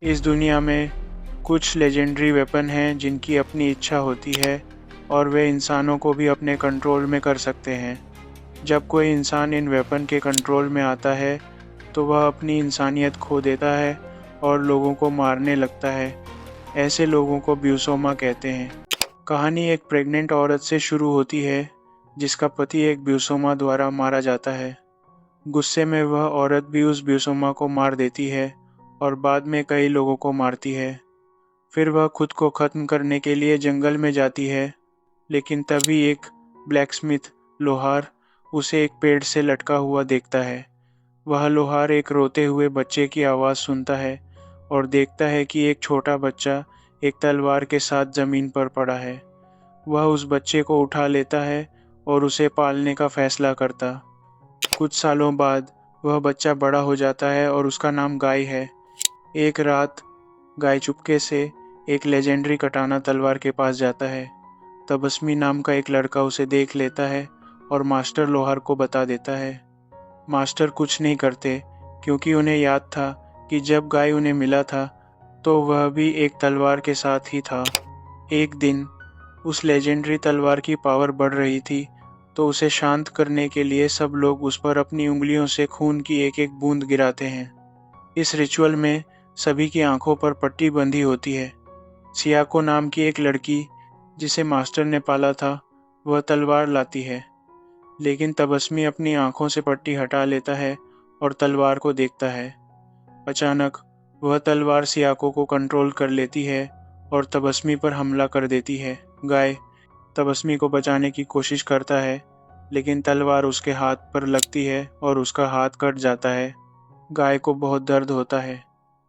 इस दुनिया में कुछ लेजेंडरी वेपन हैं जिनकी अपनी इच्छा होती है और वे इंसानों को भी अपने कंट्रोल में कर सकते हैं। जब कोई इंसान इन वेपन के कंट्रोल में आता है तो वह अपनी इंसानियत खो देता है और लोगों को मारने लगता है। ऐसे लोगों को ब्यूसोमा कहते हैं। कहानी एक प्रेग्नेंट औरत से शुरू होती है जिसका पति एक ब्यूसोमा द्वारा मारा जाता है। गुस्से में वह औरत भी उस ब्यूसोमा को मार देती है और बाद में कई लोगों को मारती है। फिर वह खुद को खत्म करने के लिए जंगल में जाती है, लेकिन तभी एक ब्लैकस्मिथ लोहार उसे एक पेड़ से लटका हुआ देखता है। वह लोहार एक रोते हुए बच्चे की आवाज़ सुनता है और देखता है कि एक छोटा बच्चा एक तलवार के साथ ज़मीन पर पड़ा है। वह उस बच्चे को उठा लेता है और उसे पालने का फैसला करता। कुछ सालों बाद वह बच्चा बड़ा हो जाता है और उसका नाम गाय है। एक रात गाय चुपके से एक लेजेंडरी कटाना तलवार के पास जाता है। तबस्मी नाम का एक लड़का उसे देख लेता है और मास्टर लोहार को बता देता है। मास्टर कुछ नहीं करते क्योंकि उन्हें याद था कि जब गाय उन्हें मिला था तो वह भी एक तलवार के साथ ही था। एक दिन उस लेजेंडरी तलवार की पावर बढ़ रही थी, तो उसे शांत करने के लिए सब लोग उस पर अपनी उंगलियों से खून की एक एक बूंद गिराते हैं। इस रिचुअल में सभी की आंखों पर पट्टी बंधी होती है। सियाको नाम की एक लड़की जिसे मास्टर ने पाला था, वह तलवार लाती है, लेकिन तबस्मी अपनी आंखों से पट्टी हटा लेता है और तलवार को देखता है। अचानक वह तलवार सियाको को कंट्रोल कर लेती है और तबस्मी पर हमला कर देती है। गाय तबस्मी को बचाने की कोशिश करता है, लेकिन तलवार उसके हाथ पर लगती है और उसका हाथ कट जाता है। गाय को बहुत दर्द होता है।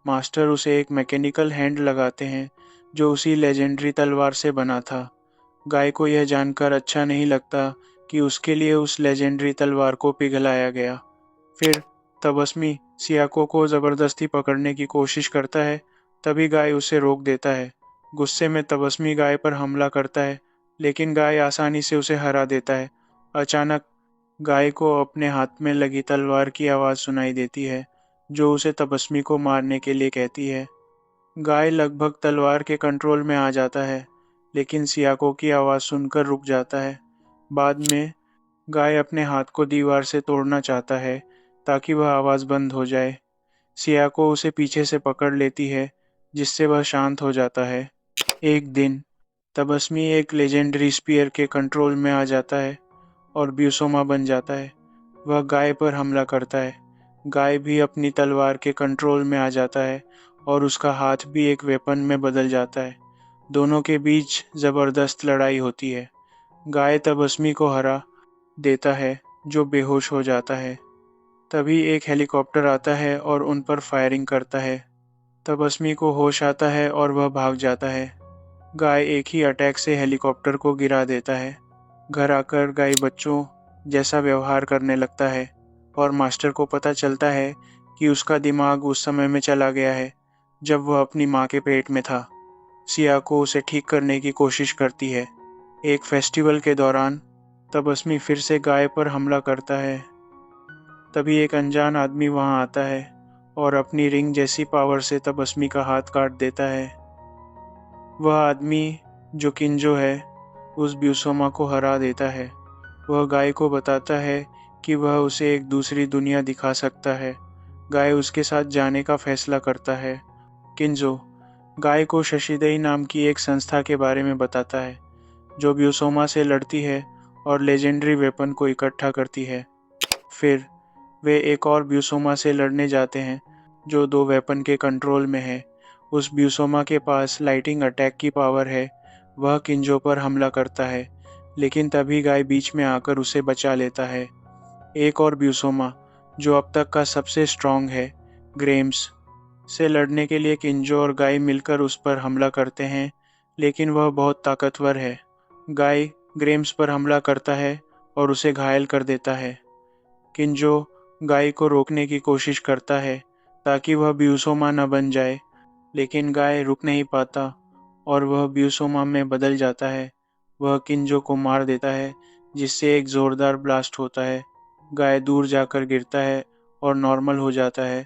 मास्टर उसे एक मैकेनिकल हैंड लगाते हैं जो उसी लेजेंडरी तलवार से बना था। गाय को यह जानकर अच्छा नहीं लगता कि उसके लिए उस लेजेंडरी तलवार को पिघलाया गया। फिर तबस्मी सियाको को ज़बरदस्ती पकड़ने की कोशिश करता है, तभी गाय उसे रोक देता है। गुस्से में तबस्मी गाय पर हमला करता है, लेकिन गाय आसानी से उसे हरा देता है। अचानक गाय को अपने हाथ में लगी तलवार की आवाज़ सुनाई देती है, जो उसे तबस्मी को मारने के लिए कहती है। गाय लगभग तलवार के कंट्रोल में आ जाता है, लेकिन सियाको की आवाज़ सुनकर रुक जाता है। बाद में गाय अपने हाथ को दीवार से तोड़ना चाहता है ताकि वह आवाज़ बंद हो जाए। सियाको उसे पीछे से पकड़ लेती है, जिससे वह शांत हो जाता है। एक दिन तबस्मी एक लेजेंडरी स्पीयर के कंट्रोल में आ जाता है और ब्यूसोमा बन जाता है। वह गाय पर हमला करता है। गाय भी अपनी तलवार के कंट्रोल में आ जाता है और उसका हाथ भी एक वेपन में बदल जाता है। दोनों के बीच ज़बरदस्त लड़ाई होती है। गाय तबस्मी को हरा देता है, जो बेहोश हो जाता है। तभी एक हेलीकॉप्टर आता है और उन पर फायरिंग करता है। तबस्मी को होश आता है और वह भाग जाता है। गाय एक ही अटैक से हेलीकॉप्टर को गिरा देता है। घर आकर गाय बच्चों जैसा व्यवहार करने लगता है और मास्टर को पता चलता है कि उसका दिमाग उस समय में चला गया है जब वह अपनी माँ के पेट में था। सियाको उसे ठीक करने की कोशिश करती है। एक फेस्टिवल के दौरान तबस्मी फिर से गाय पर हमला करता है। तभी एक अनजान आदमी वहां आता है और अपनी रिंग जैसी पावर से तबस्मी का हाथ काट देता है। वह आदमी, जो किंजो है, उस ब्यूसोमा को हरा देता है। वह गाय को बताता है कि वह उसे एक दूसरी दुनिया दिखा सकता है। गाय उसके साथ जाने का फैसला करता है। किंजो गाय को शशिदई नाम की एक संस्था के बारे में बताता है, जो ब्यूसोमा से लड़ती है और लेजेंडरी वेपन को इकट्ठा करती है। फिर वे एक और ब्यूसोमा से लड़ने जाते हैं, जो दो वेपन के कंट्रोल में है। उस ब्यूसोमा के पास लाइटिंग अटैक की पावर है। वह किंजो पर हमला करता है, लेकिन तभी गाय बीच में आकर उसे बचा लेता है। एक और ब्यूसोमा, जो अब तक का सबसे स्ट्रॉन्ग है, ग्रेम्स से लड़ने के लिए किंजो और गाय मिलकर उस पर हमला करते हैं, लेकिन वह बहुत ताकतवर है। गाय ग्रेम्स पर हमला करता है और उसे घायल कर देता है। किंजो गाय को रोकने की कोशिश करता है ताकि वह ब्यूसोमा न बन जाए, लेकिन गाय रुक नहीं पाता और वह ब्यूसोमा में बदल जाता है। वह किंजो को मार देता है, जिससे एक जोरदार ब्लास्ट होता है। गाय दूर जाकर गिरता है और नॉर्मल हो जाता है।